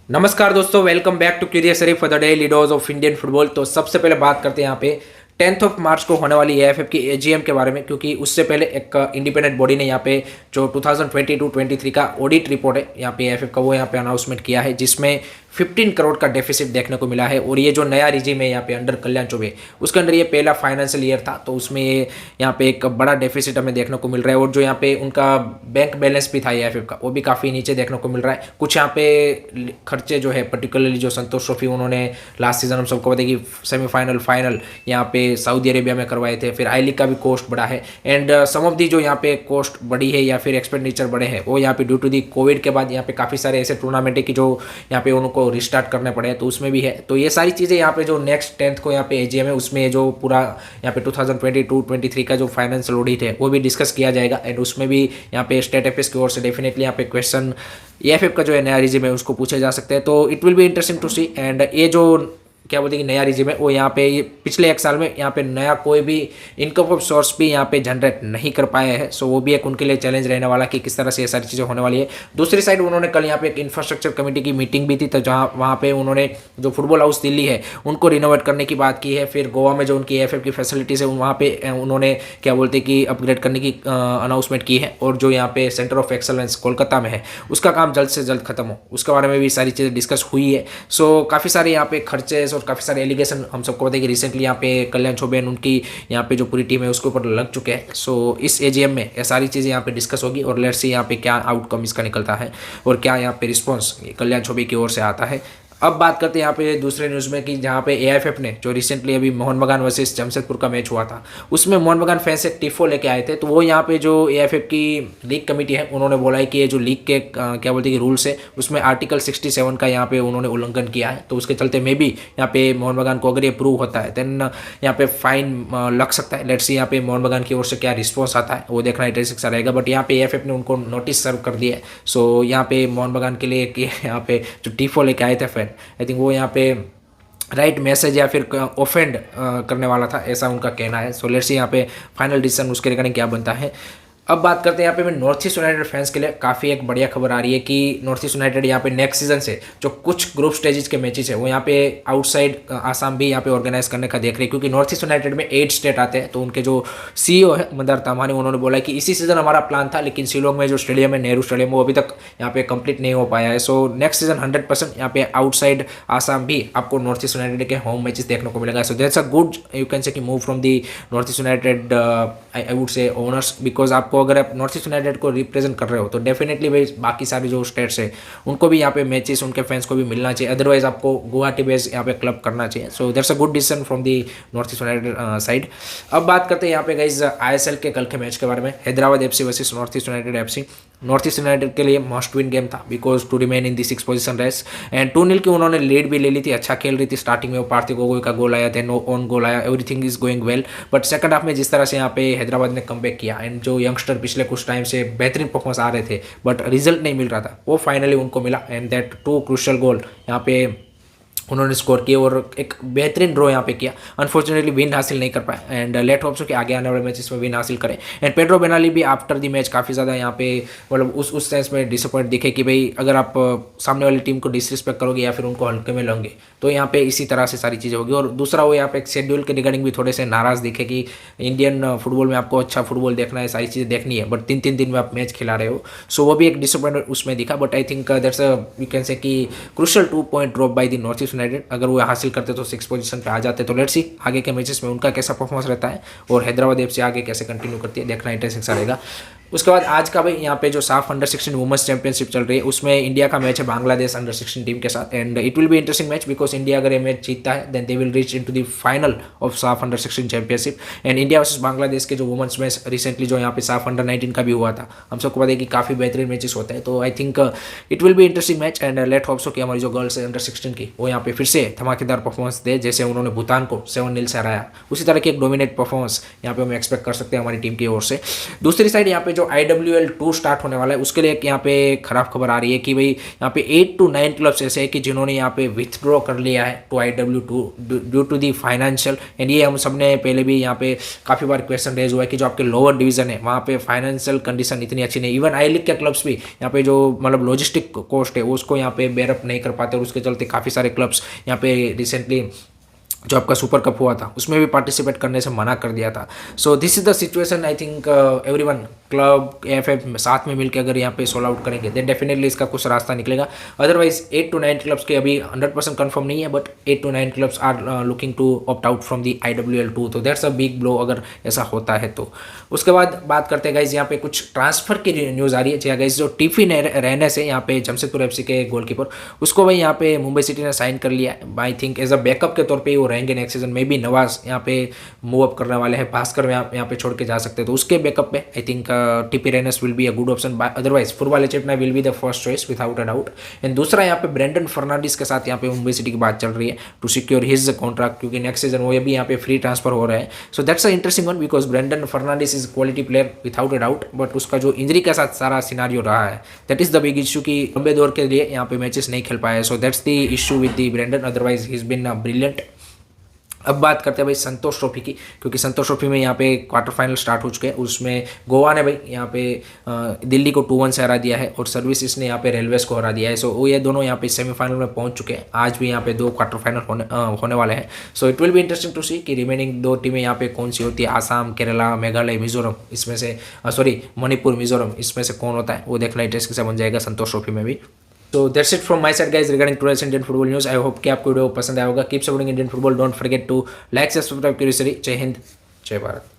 नमस्कार दोस्तों, welcome back to curious Sharif for the daily dose of Indian football. तो सबसे पहले बात करते हैं यहाँ पे 10th ऑफ मार्च को होने वाली एएफएफ की एजीएम के बारे में, क्योंकि उससे पहले एक इंडिपेंडेंट बॉडी ने यहाँ पे जो 2022-23 का ऑडिट रिपोर्ट है यहाँ पे एएफएफ का, वो यहाँ पे अनाउंसमेंट किया है, जिसमें 15 करोड़ का डेफिसिट देखने को मिला है। और ये जो नया रिजीम है यहाँ पे अंडर कल्याण चौबे, उसके अंदर ये पहला फाइनेंशियल ईयर था, तो उसमें ये यहाँ पे एक बड़ा डेफिसिट हमें देखने को मिल रहा है। और जो यहाँ पे उनका बैंक बैलेंस भी था एएफएफ का, वो भी काफ़ी नीचे देखने को मिल रहा है। कुछ यहाँ पे खर्चे जो है, पर्टिकुलरली जो संतोष ट्रॉफी उन्होंने लास्ट सीजन हम सबको पता है कि सेमीफाइनल फाइनल यहाँ पे सऊदी अरेबिया में करवाए थे, फिर आई लीग का भी कॉस्ट बढ़ा है। एंड सम ऑफ दी जो यहाँ पे कॉस्ट बढ़ी है या फिर एक्सपेंडिचर बढ़े हैं, वो यहाँ पे ड्यू टू दी कोविड के बाद यहाँ पे काफ़ी सारे ऐसे टूर्नामेंट है कि जो यहाँ पे उनको रिस्टार्ट करने पड़े, तो उसमें भी है। तो ये सारी चीज़ें यहाँ पे जो नेक्स्ट 10th को यहाँ पे एजीएम है, उसमें जो पूरा यहाँ पे 2022-23 का जो फाइनेंशियल ऑडिट है वो भी डिस्कस किया जाएगा। एंड उसमें भी यहाँ पे स्टेट एफएस की ओर से डेफिनेटली यहाँ पे क्वेश्चन एएफएफ का जो है नया रिजीम है उसको पूछे जा सकते हैं। तो it will be interesting to see. And ये जो क्या बोलते हैं कि नया रिजीम है, वो यहाँ पे पिछले एक साल में यहाँ पे नया कोई भी इनकम ऑफ सोर्स भी यहाँ पे जनरेट नहीं कर पाए हैं। सो वो भी एक उनके लिए चैलेंज रहने वाला कि किस तरह से ये सारी चीज़ें होने वाली है। दूसरी साइड उन्होंने कल यहाँ पे एक इंफ्रास्ट्रक्चर कमेटी की मीटिंग भी थी, तो जहाँ वहाँ पे उन्होंने जो फुटबॉल हाउस दिल्ली है उनको रिनोवेट करने की बात की है। फिर गोवा में जो उनकी एएफएफ की फैसिलिटीज़ है वहाँ पे उन्होंने क्या बोलते हैं कि अपग्रेड करने की अनाउंसमेंट की है। और जो यहाँ पे सेंटर ऑफ एक्सलेंस कोलकाता में है, उसका काम जल्द से जल्द खत्म हो, उसके बारे में भी सारी चीज़ें डिस्कस हुई है। सो काफ़ी सारे यहाँ पे खर्चे और काफ़ी सारे एलिगेशन हम सबको पता है कि रिसेंटली यहाँ पे कल्याण चौबे उनकी यहाँ पे जो पूरी टीम है उसके ऊपर लग चुके हैं। सो इस एजीएम में ये सारी चीज़ें यहाँ पे डिस्कस होगी और लेट्स सी यहाँ पे क्या आउटकम इसका निकलता है और क्या यहाँ पे रिस्पॉन्स कल्याण चौबे की ओर से आता है। अब बात करते हैं यहाँ पे दूसरे न्यूज़ में कि जहाँ पे एएफएफ ने जो रिसेंटली अभी मोहन बगान वर्सेस जमशेदपुर का मैच हुआ था, उसमें मोहन बगान फैंस एक टिफो लेके आए थे। तो वो यहाँ पे जो एएफएफ की लीग कमेटी है उन्होंने बोला है कि ये जो लीग के क्या बोलते हैं कि रूल्स है, उसमें आर्टिकल 67 का यहाँ पे उन्होंने उल्लंघन किया है। तो उसके चलते मे भी यहाँ पे मोहन बगान को अगर ये प्रूव होता है देन यहाँ पे फाइन लग सकता है। लेट्स सी यहाँ पे मोहन बगान की ओर से क्या रिस्पॉन्स आता है, वो देखना इंटरेस्टिंग सा रहेगा। बट यहाँ पे एएफएफ ने उनको नोटिस सर्व कर दिया है। सो यहाँ पे मोहन बगान के लिए कि यहाँ पे जो टिफो लेके आए थे फैन, आई थिंक वो यहाँ पे राइट मैसेज या फिर ऑफेंड करने वाला था, ऐसा उनका कहना है। सो लेट्स सी यहाँ पे फाइनल डिसीजन उसके रिगार्डिंग क्या बनता है। अब बात करते हैं यहाँ पे मैं नॉर्थ ईस्ट यूनाइटेड फैंस के लिए काफ़ी एक बढ़िया खबर आ रही है कि नॉर्थ ईस्ट यूनाइटेड यहाँ पे नेक्स्ट सीजन से जो कुछ ग्रुप स्टेजेस के मैचेस है वो यहाँ पे आउटसाइड आसाम भी यहाँ पे ऑर्गेनाइज करने का देख रहे हैं, क्योंकि नॉर्थ ईस्ट यूनाइटेड में 8 स्टेट आते हैं। तो उनके जो सीईओ है मंदार तामानी, उन्होंने बोला कि इसी सीजन हमारा प्लान था, लेकिन शिलोंग में जो स्टेडियम है नेहरू स्टेडियम, वो अभी तक यहाँ पे कंप्लीट नहीं हो पाया है। सो नेक्स्ट सीजन 100% यहाँ पे आउटसाइड आसाम भी आपको नॉर्थ ईस्ट यूनाइटेड के होम मैचेस देखने को मिलेगा। So that's a good you can say कि move from the North East United I would say owners, because आपको अगर आप नॉर्थ ईस्ट यूनाइटेड को रिप्रेजेंट कर रहे हो तो डेफिनेटली भाई बाकी सारे जो स्टेट्स है उनको भी यहाँ पे मैचेस उनके फैंस को भी मिलना चाहिए। अदरवाइज आपको गुवाहाटी बेस यहाँ पे क्लब करना चाहिए। सो that's a good decision from the North East United side. अब बात करते हैं यहाँ पे गाइज आईएसएल के कल के मैच के बारे में, Hyderabad FC versus North East United FC. North East United के लिए मस्ट विन गेम था, because to remain in the 6th position race. And 2-0 की उन्होंने लीड भी ले ली थी, अच्छा खेल रही थी स्टार्टिंग में, वो पार्थिव गोगोई का गोल आया, देन ऑन गोल आया, everything is going well. But second half में जिस तरह से यहाँ पे हैदराबाद ने कमबैक किया एंड जो यंगस्टर पिछले कुछ टाइम से बेहतरीन परफॉर्मेंस आ रहे थे बट रिजल्ट नहीं मिल रहा था, वो फाइनली उनको मिला। एंड दैट 2 क्रूशियल गोल यहाँ पे उन्होंने स्कोर किया और एक बेहतरीन ड्रॉ यहाँ पे किया। अनफॉर्चुनेटली विन हासिल नहीं कर पाए एंड लेट होप्स कि आगे आने वाले मैचेस में विन हासिल करें। एंड पेड्रो बेनाली भी आफ्टर दी मैच काफ़ी ज़्यादा यहाँ पे मतलब उस सेंस में डिसअपॉइंट दिखे कि भाई अगर आप सामने वाली टीम को डिसरिस्पेक्ट करोगे या फिर उनको हल्के में लोगे तो यहाँ पे इसी तरह से सारी चीज़ें होगी। और दूसरा वो यहाँ पे एक शेड्यूल के रिगार्डिंग भी थोड़े से नाराज़ दिखे कि इंडियन फुटबॉल में आपको अच्छा फुटबॉल देखना है, सारी चीज़ें देखनी है, बट 3-3 दिन में आप मैच खिला रहे हो। सो वो भी एक डिसअपॉइंटमेंट उसमें दिखा। But I think that's you can say कि crucial 2 point drop by the North East United. अगर वो हासिल करते तो 6th पोजीशन पे आ जाते। तो लेट्स सी आगे के मैचेस में उनका कैसा परफॉर्मेंस रहता है और हैदराबाद एफसी आगे कैसे कंटिन्यू करती है, देखना इंटरेस्टिंग सा रहेगा। उसके बाद आज का भाई यहाँ पे जो साफ अंडर-16 वुमेन्स चैंपियनशिप चल रही है, उसमें इंडिया का मैच है बांग्लादेश अंडर-16 टीम के साथ। And it will be interesting match because India अगर ये मैच जीतता है then they will reach into the final of SAFF अंडर-16 championship. And India versus Bangladesh के जो वुमेन्स मैच रिसेंटली जो यहाँ पे साफ अंडर-19 का भी हुआ था, हम सबको पता है कि काफ़ी बेहतरीन मैचेस होते हैं। तो I think it will be interesting match and let hopes कि हमारी जो गर्ल्स है अंडर-16 की वो यहाँ पे फिर से धमाकेदार परफॉर्मेंस दे, जैसे उन्होंने भूटान को 7-0 से हराया, उसी तरह की एक डोमिनेट परफॉर्मेंस यहाँ पे हम एक्सपेक्ट कर सकते हैं हमारी टीम की ओर से। दूसरी साइड यहाँ पे जो IWL2 स्टार्ट होने वाला है उसके लिए एक यहाँ पे खराब खबर आ रही है कि भाई यहाँ पे 8 to 9 क्लब्स ऐसे हैं कि जिन्होंने यहाँ पे विथड्रॉ कर लिया है to IWL2 due to the financial. And ये हम सबने पहले भी यहाँ पे काफ़ी बार क्वेश्चन रेज हुआ है कि जो आपके लोअर डिवीजन है वहाँ पे फाइनेंशियल कंडीशन इतनी अच्छी नहीं, इवन आई लीग के क्लब्स भी यहाँ पे जो मतलब लॉजिस्टिक कॉस्ट है उसको यहाँ पे बेयरअप नहीं कर पाते और उसके चलते काफ़ी सारे क्लब्स यहाँ पे रिसेंटली जो आपका सुपर कप हुआ था उसमें भी पार्टिसिपेट करने से मना कर दिया था। So this is the situation. I think everyone club AFF साथ में मिलकर अगर यहाँ पे सोल आउट करेंगे देन डेफिनेटली इसका कुछ रास्ता निकलेगा। अदरवाइज 8 to 9 क्लब्स के अभी 100% कंफर्म नहीं है, but 8 to 9 clubs are looking to opt out from the IWL2, तो दैट्स अ बिग ब्लो अगर ऐसा होता है तो। उसके बाद बात करते हैं गाइज यहाँ पे कुछ ट्रांसफर की न्यूज़ आ रही है। जी गाइज, जो टिफी रेनेस है यहाँ पे जमशेदपुर FC के गोलकीपर, उसको भाई यहाँ पे मुंबई सिटी ने साइन कर लिया है। I think as a backup के तौर पे वो रहेंगे नेक्स्ट सीजन में भी। नवाज यहाँ पे मूव अप करने वाले हैं, भास्कर यहाँ पे छोड़ के जा सकते हैं, तो उसके बैकअप पे आई थिंक टिपी रेनेस will be a good option. Otherwise फुटबॉल चेपना will be the first choice without a doubt. And दूसरा यहाँ पे ब्रेंडन फर्नांडिस के साथ यहाँ पे मुंबई सिटी की बात चल रही है टू सिक्योर हिज कॉन्ट्रैक्ट, क्योंकि नेक्स्ट सीजन वो भी यहाँ पे फ्री ट्रांसफर हो रहा है। So that's a interesting one because Brandon Fernandes is quality player without a doubt, but उसका जो इंजरी के साथ सारा सिनारियो रहा है that is the big issue कि लंबे दौर के लिए यहाँ पे मैचेस नहीं खेल पाए। So that's the issue with the Brandon, otherwise he is been brilliant. अब बात करते हैं भाई संतोष ट्रॉफी की, क्योंकि संतोष ट्रॉफी में यहाँ पे क्वार्टर फाइनल स्टार्ट हो चुके हैं। उसमें गोवा ने भाई यहाँ पे दिल्ली को 2-1 से हरा दिया है और सर्विसेज ने यहाँ पे रेलवेज को हरा दिया है। सो ये दोनों यहाँ पे सेमीफाइनल में पहुंच चुके हैं। आज भी यहाँ पे 2 क्वार्टर फाइनल होने वाले हैं। So it will be interesting to see कि रिमेनिंग 2 टीमें यहाँ पे कौन सी होती है। आसाम, केरला, मेघालय, मिजोरम, इसमें से मणिपुर, मिजोरम, इसमें से कौन होता है वो देखना इंटरेस्टिंग से बन जाएगा संतोष ट्रॉफी में भी। So that's it from my side guys regarding today's Indian football news. I hope कि आपको वीडियो पसंद आया होगा। Keep supporting Indian football. Don't forget to like, subscribe, curiosity. जय हिंद, जय भारत।